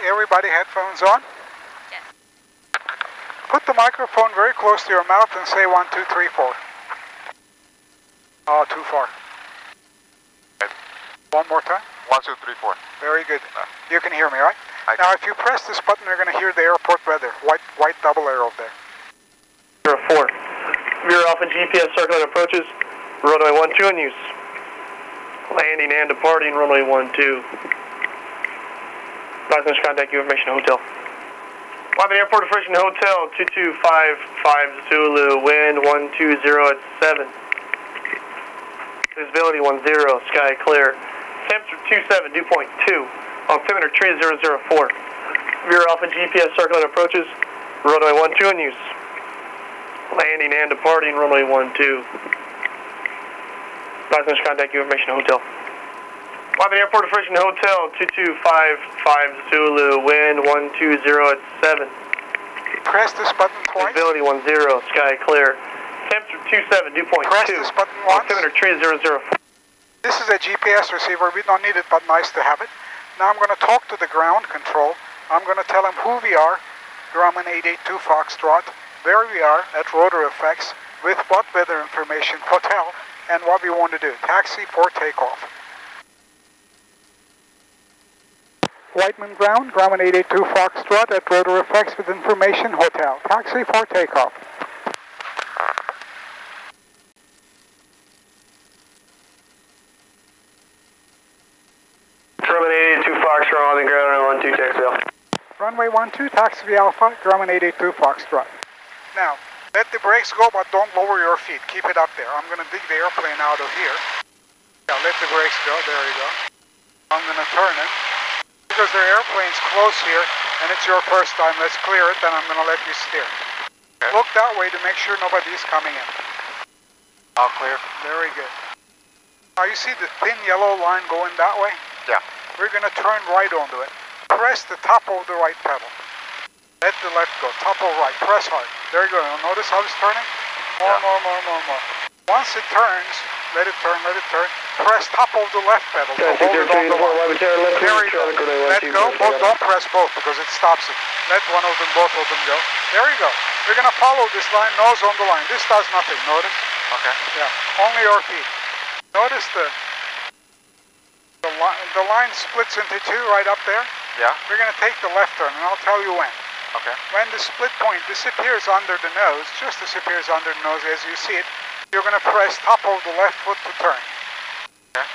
everybody headphones on? Yes. Put the microphone very close to your mouth and say 1, 2, 3, 4. Oh, too far. Okay. One more time. 1, 2, 3, 4. Very good. You can hear me, right? Now, if you press this button, you're going to hear the airport weather. White double arrow there. 04. Veer off and GPS circling approaches. Runway 12 in use. Landing and departing runway 12. License contact you information hotel. Wyman Airport Information Hotel 2255 Zulu. Wind 120 at 7. Visibility 10. Sky clear. Temperature 27, dew point 2. Altimeter 3004. Veer off and GPS circling approaches. Runway 12 in use. Landing and departing runway 12. License contact you information hotel. Wyman Airport Information Hotel 2255 Zulu. Wind 120 at 7. Press this button twice. Visibility 10. Sky clear. Temperature 27, dew point 2. Press this button once. Altimeter 3004. This is a GPS receiver. We don't need it, but nice to have it. Now I'm going to talk to the ground control. I'm going to tell them who we are. Grumman 882 Foxtrot. There we are at ROTOR F with what weather information, hotel, and what we want to do. Taxi for takeoff. Whiteman ground, Grumman 882 Foxtrot at ROTOR F with information, hotel. Taxi for takeoff. Grumman 882 Foxtrot on the ground, 12 taxi. Runway 12, taxi Alpha, Grumman 882 Foxtrot. Now, let the brakes go, but don't lower your feet. Keep it up there. I'm going to dig the airplane out of here. Yeah, let the brakes go. There you go. I'm going to turn it. Because the airplane's close here, and it's your first time, let's clear it, then I'm going to let you steer. Okay. Look that way to make sure nobody's coming in. All clear. Very good. Now, you see the thin yellow line going that way? Yeah. We're going to turn right onto it. Press the top of the right pedal. Let the left go. Top of right. Press hard. There you go. Notice how it's turning? More. Once it turns, let it turn. Press top of the left pedal. So hold it on the line. There you go. Let go. Don't press both because it stops it. Let both of them go. There you go. We're going to follow this line, nose on the line. This does nothing. Notice? Okay. Yeah. Only your feet. Notice the line splits into two right up there. Yeah. We're going to take the left turn, and I'll tell you when. Okay. When the split point disappears under the nose, just disappears under the nose as you see it, you're going to press top of the left foot to turn. Okay.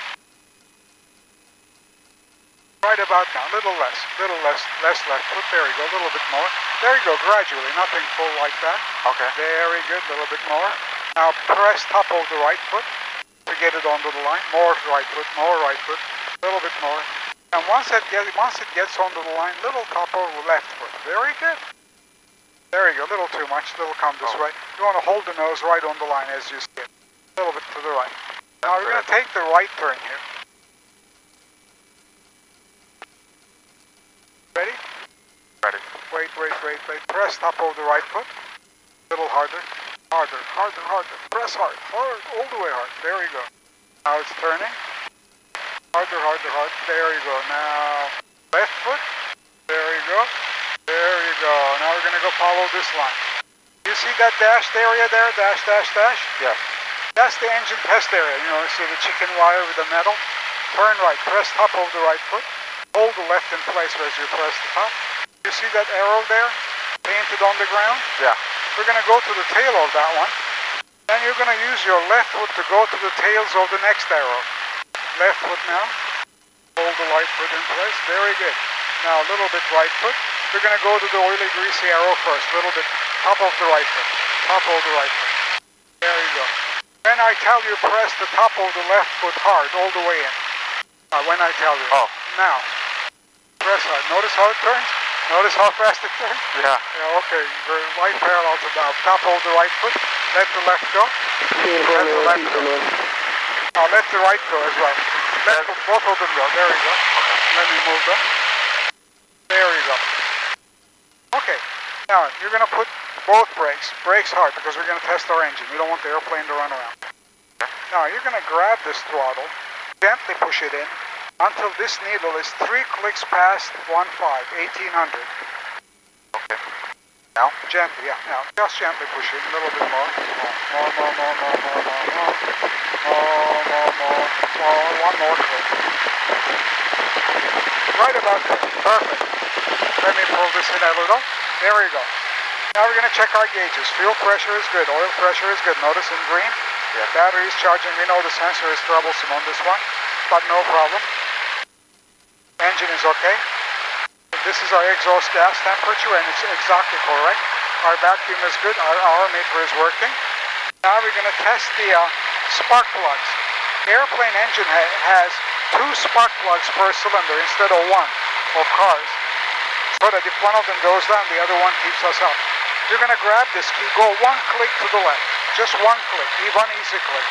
Right about now, little less left foot. There you go, a little bit more. There you go, gradually, nothing full like that. Okay. Very good, a little bit more. Now press top of the right foot to get it onto the line. More right foot, a little bit more. And once it gets onto the line, little top of the left foot. Very good. There you go, a little too much, little come this way. You want to hold the nose right on the line as you see it. A little bit to the right. Now we're going to take the right turn here. Ready? Ready. Wait. Press top of the right foot. A little harder. Press hard. All the way hard. There you go. Now it's turning. Harder. There you go. Now, left foot. There you go. Now we're going to go follow this line. You see that dashed area there? Dash. Yes. That's the engine test area. You know, see the chicken wire with the metal? Turn right. Press top of the right foot. Hold the left in place as you press the top. You see that arrow there? Painted on the ground? Yeah. We're going to go to the tail of that one. Then you're going to use your left foot to go to the tails of the next arrow. Left foot now. Hold the right foot in place. Very good. Now a little bit right foot. We're going to go to the oily, greasy arrow first. A little bit top of the right foot. There you go. When I tell you, press the top of the left foot hard all the way in. When I tell you. Oh. Now, press hard. Notice how it turns? Notice how fast it turns? Yeah. Okay. Very right parallel to the top of the right foot. Let the left go. Let the left go. Now let the right go as well. Let both of them go. There you go. Okay. Let me move them. There you go. Okay. Now you're going to put both brakes hard because we're going to test our engine. We don't want the airplane to run around. Now you're going to grab this throttle, gently push it in, until this needle is 3 clicks past 1800. Okay. Now? Gently, yeah. Now, just gently push it a little bit more. More. One more click. Right about there. Perfect. Let me pull this in a little. There we go. Now we're going to check our gauges. Fuel pressure is good. Oil pressure is good. Notice in green? Yeah. Battery is charging. We know the sensor is troublesome on this one, but no problem. Engine is okay. This is our exhaust gas temperature, and it's exactly correct. Our vacuum is good. Our hour meter is working. Now we're going to test the spark plugs. The airplane engine has 2 spark plugs per cylinder instead of 1 of cars, so that if one of them goes down, the other one keeps us up. You're going to grab this key, go 1 click to the left, just 1 click, one easy click.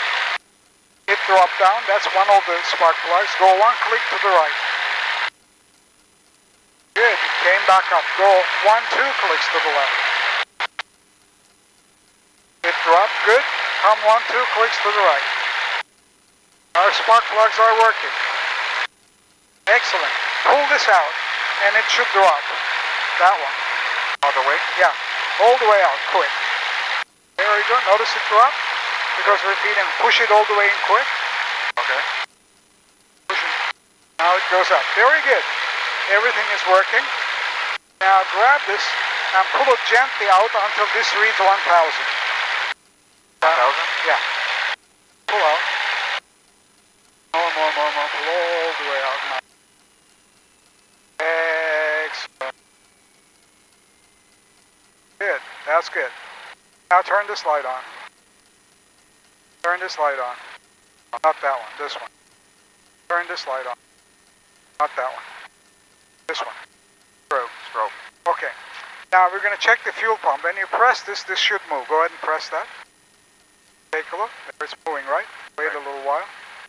Hit drop down, that's one of the spark plugs. Go 1 click to the right. Good, it came back up. Go 1, 2 clicks to the left. Hit drop, good. Come 1, 2 clicks to the right. Our spark plugs are working. Excellent. Pull this out, and it should drop. That one. All the way? Yeah. All the way out, quick. There we go. Notice it drop? Because we're feeding. Push it all the way in quick. Okay. Push it. Now it goes up. Very good. Everything is working. Now grab this and pull it gently out until this reads 1000. 1000? Yeah. Pull out. More. Pull all the way out now. Excellent. Good. That's good. Now turn this light on. Turn this light on. Not that one. This one. Turn this light on. Not that one. This one. Strobe. Okay. Now we're going to check the fuel pump. When you press this, this should move. Go ahead and press that. Take a look. There it's moving, right? Wait a little while.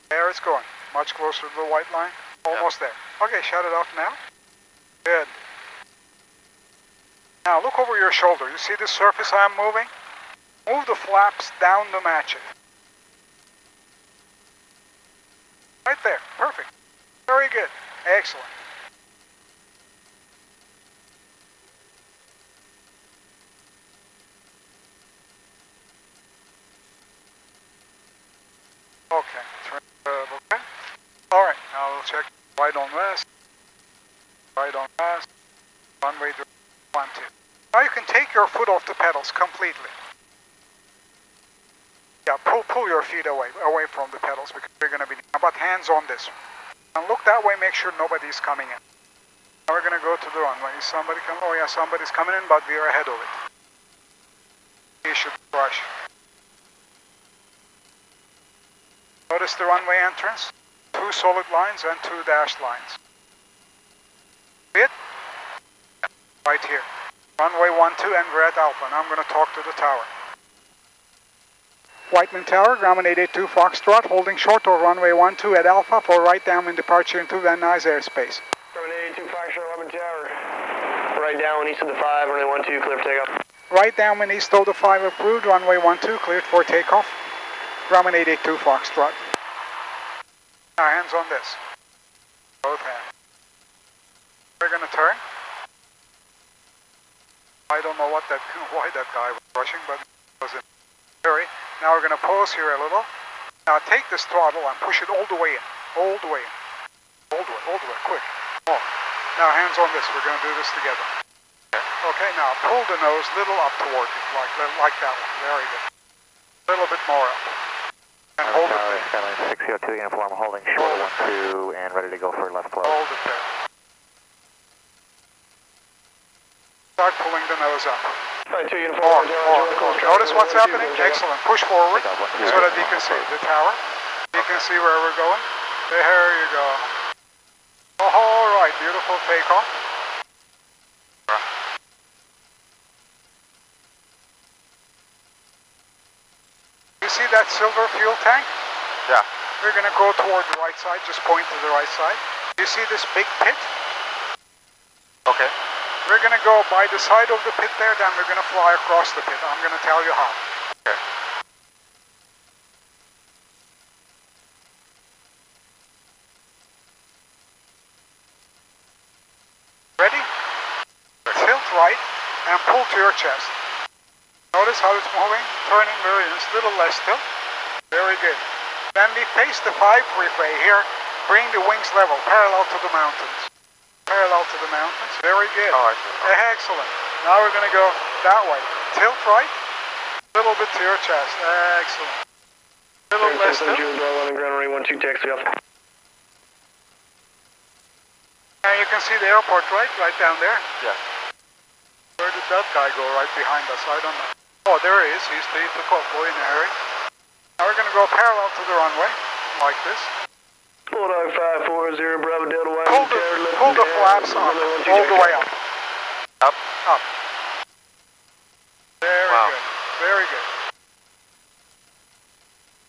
There it's going. Much closer to the white line. Almost there. Okay, shut it off now. Good. Now look over your shoulder. You see this surface I'm moving? Move the flaps down to match it. Right there. Perfect. Very good. Excellent. Okay. Okay. All right. Now we'll check right on west. Right on west. Runway 1, 2. Now you can take your foot off the pedals completely. Yeah, pull your feet away from the pedals because you're going to be. But hands on this one. And look that way. Make sure nobody's coming in. Now we're going to go to the runway. Is somebody coming? Oh yeah, somebody's coming in, but we are ahead of it. You should rush. Notice the runway entrance. 2 solid lines and 2 dashed lines. See it? Right here. Runway 12 and we're at Alpha. Now I'm going to talk to the tower. Whiteman Tower, Grumman 882 Foxtrot, holding short of runway 12 at Alpha for right downwind departure into Van Nuys airspace. Grumman 882 Foxtrot, Whiteman Tower. Right downwind east of the 5, runway 12, clear for takeoff. Right downwind east of the 5 approved, runway 12, cleared for takeoff. Grumman 882 Foxtrot. Now hands on this. Both hands. We're going to turn. I don't know why that guy was rushing, but it was in hurry. Now we're going to pause here a little. Now take this throttle and push it all the way in. All the way in. All the way, quick. More. Now hands on this. We're going to do this together. Okay, now pull the nose a little up toward you, like that one. Very good. A little bit more up. And hold it there. Skyline 602 uniform, holding short 12 and ready to go for left close. Hold it there. Start pulling the nose up. Right, 2 uniform. More. Notice what's happening? Excellent. Push forward so that you can see the tower. You can see where we're going. There you go. All right, beautiful takeoff. You see that silver fuel tank? Yeah. We're going to go toward the right side. Just point to the right side. You see this big pit? Okay. We're going to go by the side of the pit there, then we're going to fly across the pit. I'm going to tell you how. Okay. Ready? Tilt right and pull to your chest. Notice how it's moving, turning very nice, little less tilt. Very good. Then we face the 5 freeway here. Bring the wings level, parallel to the mountains. Parallel to the mountains, very good. Oh, I see. Excellent. Now we're going to go that way. Tilt right, a little bit to your chest. Excellent. A little less tilt. On the ground, runway 12, taxi off. And you can see the airport, right down there. Yeah. Where did that guy go? Right behind us, I don't know. Oh, there he is. He took off way in a hurry. Now we're going to go parallel to the runway, like this. Bulldog 540, Bravo Delta Y. Pull the flaps up, all the way up. Up? Up. Very good. Very good.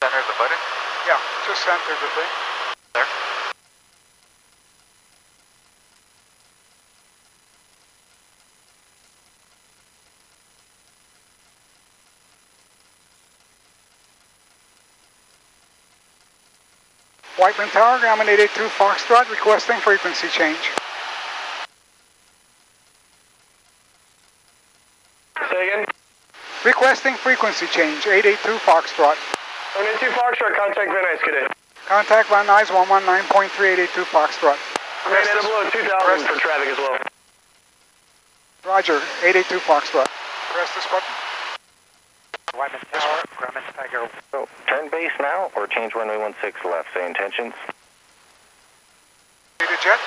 Center the button? Yeah, just center the thing. There. Whiteman Tower, Grumman 882 Foxtrot, requesting frequency change. Say again? Requesting frequency change, 882 Foxtrot. 182 Foxtrot, contact Van Nuys, good day. Contact Van Nuys 119.382 Foxtrot. Remain at below 2,000 for traffic as well. Roger, 882 Foxtrot. Press this button. Whiteman Tower, Grumman Tiger. So, turn base now or change runway 16 left, say intentions. See the jet?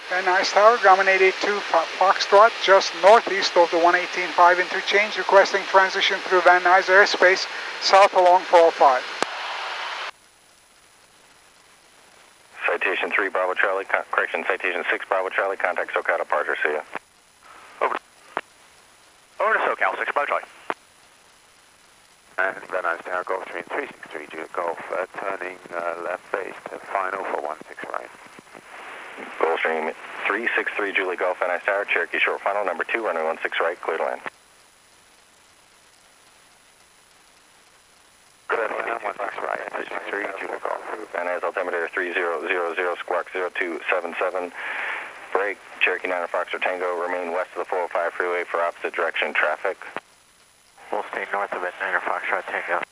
Van Nuys Tower, Grumman 882 Foxtrot, just northeast of the 118.5 interchange, requesting transition through Van Nuys airspace, south along 405. Citation 3 Bravo Charlie, correction, citation 6 Bravo Charlie, contact SoCal departure, see ya. Over to SoCal, 6 Bravo Charlie. And Van Nuys Tower, Golf Stream 363, Juliet Golf, turning left base to final for 16 right. Gulfstream 363 Julie Golf, Van Nuys Tower, Cherokee short final, number 2, runway 16 right, clear to land. Clear to land, 16 right, 363 Juliet Golf. Van Nuys altimeter 3000, squawk 0277. Break, Cherokee 9 Foxtrot Tango, remain west of the 405 freeway for opposite direction traffic. We'll stay north of it, 9 Foxtrot Tango.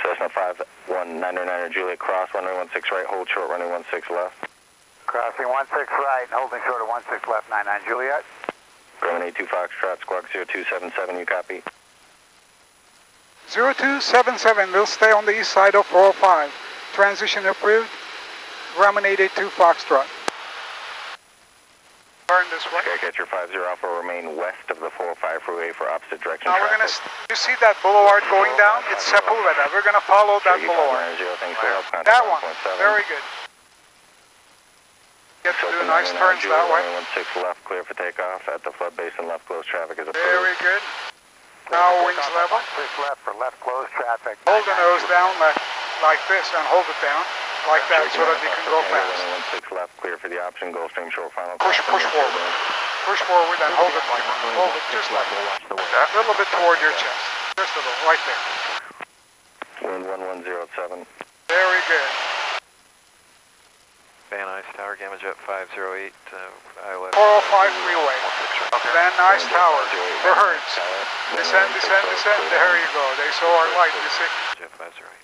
Cessna 519er Juliet cross, runway 16 right, hold short, runway 16 left. Crossing 16 right, holding short of 16 left, 99 Juliet. Grumman 82 Foxtrot, squawk 0277, you copy? 0277 will stay on the east side of 405. Transition approved. Grumman 882 Foxtrot. Turn this way. Okay, get your 50 Alpha, remain west of the 405 freeway for opposite direction Now we're traffic. going to, you see that boulevard going down? It's Sepulveda. We're going to follow that boulevard. Thanks for help. Contact That one. 1.7. Very good. Get to do nice turns that way. 16 left, clear for takeoff. At the flood basin, left close traffic is approved. Very good. Now wings level. 16 left for left close traffic. Hold the nose down like this and hold it down like that so that you can go fast. 16 left, clear for the option. Gulfstream short final. Push forward. Push forward and hold it like that. Hold it just like that. A little bit toward your chest. Just a little, right there. Wind 1107. Very good. Van Nuys Tower, Gamma Jet 508, ILS. 405 freeway. Van Nuys Tower. Birds. Descend, descend, descend. There you go. They saw our light. You see? Jet 508.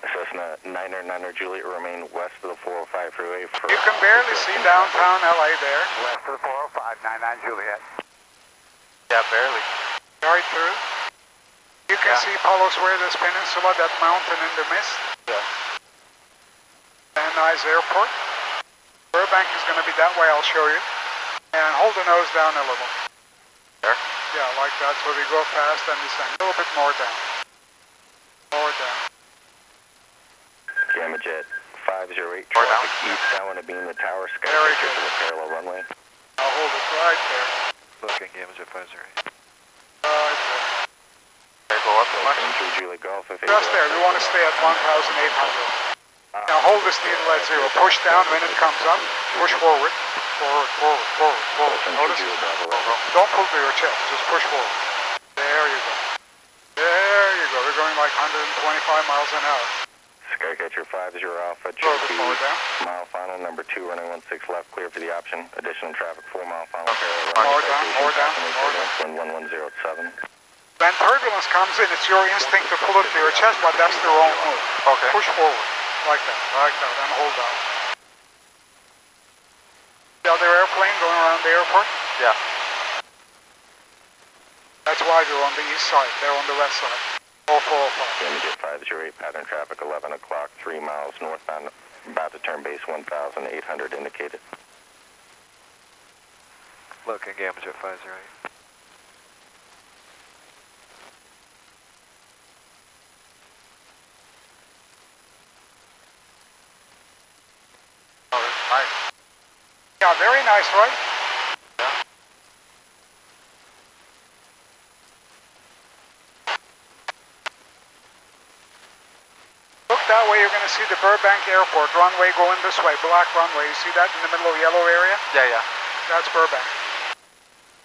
Cessna 9er Juliet, remain west of the 405 freeway for... You can barely see downtown LA there. West of the 405, 99 Juliet. Yeah, barely. Right through. You can see Palos Verdes Peninsula, that mountain in the mist. Yeah. Van Nuys Airport. Burbank is going to be that way, I'll show you. And hold the nose down a little. There? Yeah, like that, so we go fast and descend. A little bit more down. More down. Gamma Jet 508, traffic east down to beam the tower, sky Very picture good. for the parallel runway. I'll hold it right there. Looking, Gamma Jet 508. Right there. They go up the much? Into Juliet Golf, if Just there, we want to stay at 1,800. Now hold this needle at 0. Push down when it comes up. Push forward. Forward, forward, forward, forward. Notice? Don't pull to your chest, just push forward. There you go. There you go. We're going like 125 miles an hour. Skycatcher 50 Alpha, A little bit more down. mile final, number 2, running 16 left, clear for the option. Additional traffic, 4 mile final. More down, more down, more down. Wind 1107. When turbulence comes in, it's your instinct to pull it to your chest, but that's the wrong move. Okay. Push forward, like that, and hold out. The other airplane going around the airport? Yeah. That's why they're on the east side, they're on the west side. All 405. Images 508, pattern traffic 11 o'clock, 3 miles northbound, about to turn base 1,800 indicated. Looking Gamma Jet 508. Oh, that's nice. Yeah, very nice, right? Look that way, you're going to see the Burbank Airport runway going this way, black runway. You see that in the middle of yellow area? Yeah, yeah. That's Burbank.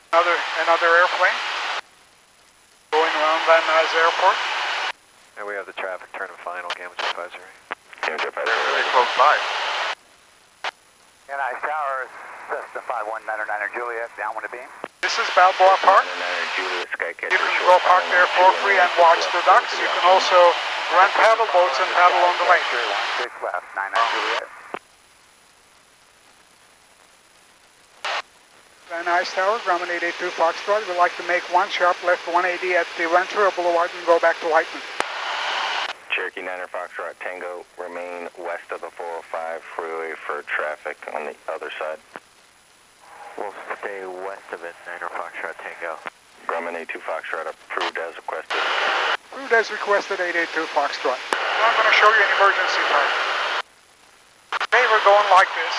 Another airplane going around Van Nuys Airport. And we have the traffic turn and final, Gamma Jet 508. Gamma Jet 508. They're really close by. Nice Towers, Cessna 5199 Juliet, downwind of beam. This is Balboa Park. Juliet, Skycatcher. You can go park there for free and watch the ducks. You can also rent paddle boats and paddle on the lake. 16 left, 99 Juliet. Van Nuys Tower, Grumman 882 Foxtrot. We'd like to make one sharp left 180 at the Ventura Boulevard and go back to Whiteman. Cherokee 9er Foxtrot Tango, remain west of the 405 freeway for traffic on the other side. We'll stay west of it, 9er Foxtrot Tango. Grumman 82 Foxtrot approved as requested. Approved as requested, 882 Foxtrot. I'm going to show you an emergency part. Okay, we're going like this,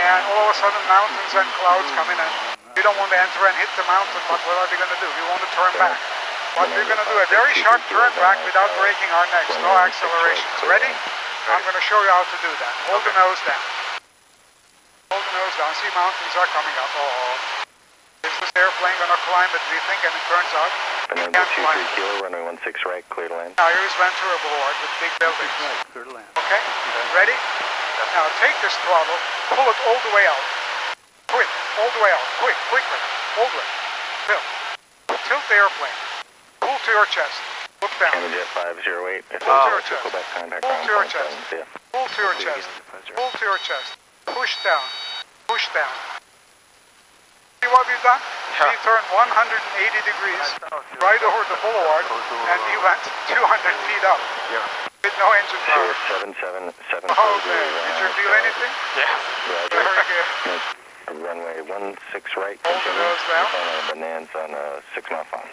and all of a sudden mountains and clouds come in, and we don't want to enter and hit the mountain, but what are we going to do? We want to turn back. But we're going to do a very sharp turn back without breaking our necks, no accelerations. Ready? I'm going to show you how to do that. Hold the nose down. Hold the nose down. See, mountains are coming up. Is this airplane going to climb it, we think, and it turns out it can't climb. 23 kilo, runway 16 right, clear to land. Now here's Ventura Boulevard with big buildings. Okay? Ready? Now take this throttle, pull it all the way out. Quick, all the way out. Quickly. All the way. Tilt the airplane. Pull to your chest. Look down. Gamma Jet 508. Pull to your chest. Contact Pull to your chest. Pull to your chest. Pull to your chest. Push down. Push down. See what we've done? Yeah. We turned 180 degrees right over the boulevard, and we went 200 feet up. Yeah. With no engine power. 777. Okay. Did you feel anything? Yeah. Very good. Runway 16 right. Hold the nose down. Bonanza on a 6 mile final.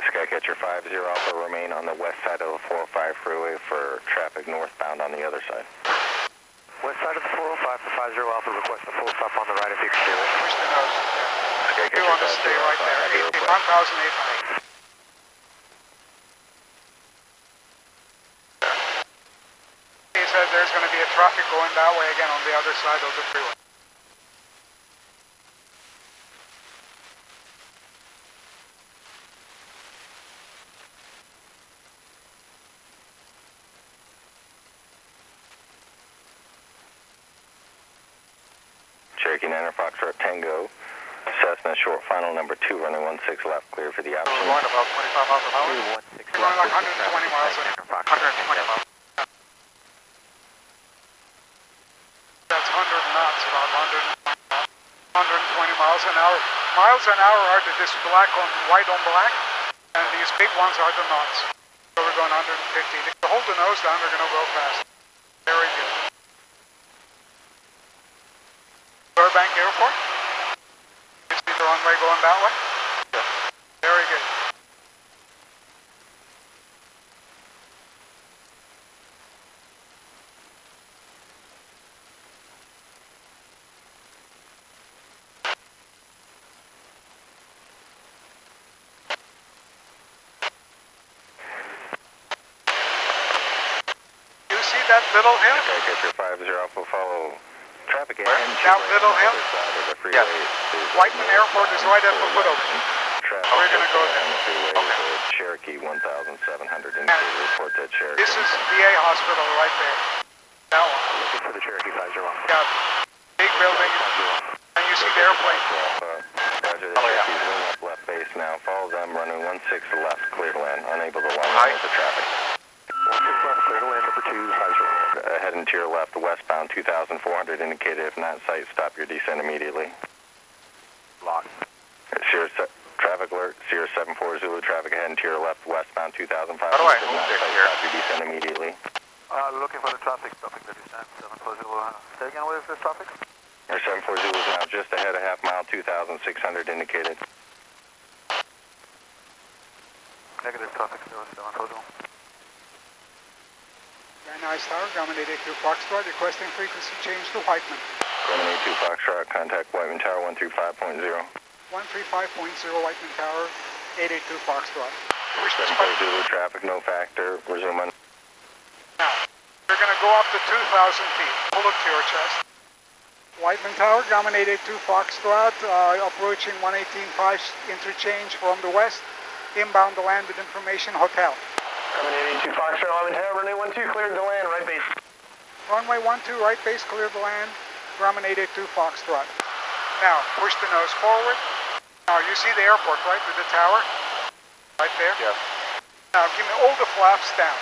Skycatcher 50 Alpha, remain on the west side of the 405 freeway for traffic northbound on the other side. West side of the 405 for 50 Alpha, request a full stop on the right if you can do it. Push the nose. Skycatcher You want to stay right there. 1,800. He said there's going to be a traffic going that way again on the other side of the freeway. Cherokee 9er Foxtrot Tango, Cessna short final number 2, running 16 left, clear for the option. We're going about 25 miles an hour? We're going like 120 miles an hour. 120 miles. That's 100 knots, about 120 miles an hour. Miles an hour are this black on white on black, and these big ones are the knots. So we're going 150. If you hold the nose down, we're going to go fast. Very good. Burbank Airport? You see the runway going that way? Yeah. Very good. You see that little hill? Skycatcher 50 Alpha, follow traffic Where? ahead. That little hill? Other side of the freeway Yes. is Whiteman Airport is right at the foot of it. traffic We're going to go On the freeway Okay. with Cherokee 1700 indicated. Report that Cherokee. This is VA hospital right there. That one. Looking for the Cherokee 501. Yeah. Big building. And you see the airplane. Roger, the Oh, yeah. Cherokee's wing up left base now. Follow them, running 16 left, clear to land. Unable to line up with the traffic. 16 left, clear to land, number 2, 501. Heading to your left, westbound 2400 indicated. If not in sight, stop your descent immediately. Locked. Traffic alert, Sierra 74 Zulu, traffic heading to your left, westbound 2500. How do I If move not in this sight, here? stop your descent immediately. Looking for the traffic, stopping the descent, 740. Say again, what is this traffic? Your 74 Zulu is now just ahead a half mile, 2600 indicated. Negative traffic, 0740. Very nice tower, Grumman 882 Foxtrot, requesting frequency change to Whiteman. Grumman 82 Foxtrot, contact Whiteman Tower 135.0. 135.0 Whiteman Tower, 882 Foxtrot. Push the 74 Zulu, traffic no factor, resume on. Now, you're going to go up to 2,000 feet. Pull up to your chest. Whiteman Tower, Grumman 882 Foxtrot, approaching 118.5 interchange from the west. Inbound to land with information, hotel. Grumman 882 Foxtrot, 11 Tower, runway 12, cleared to land, right base. Runway 12, right base, clear to land. Grumman 882 Foxtrot. Now, push the nose forward. Now, you see the airport, right, with the tower? Right there? Yes. Now, give me all the flaps down.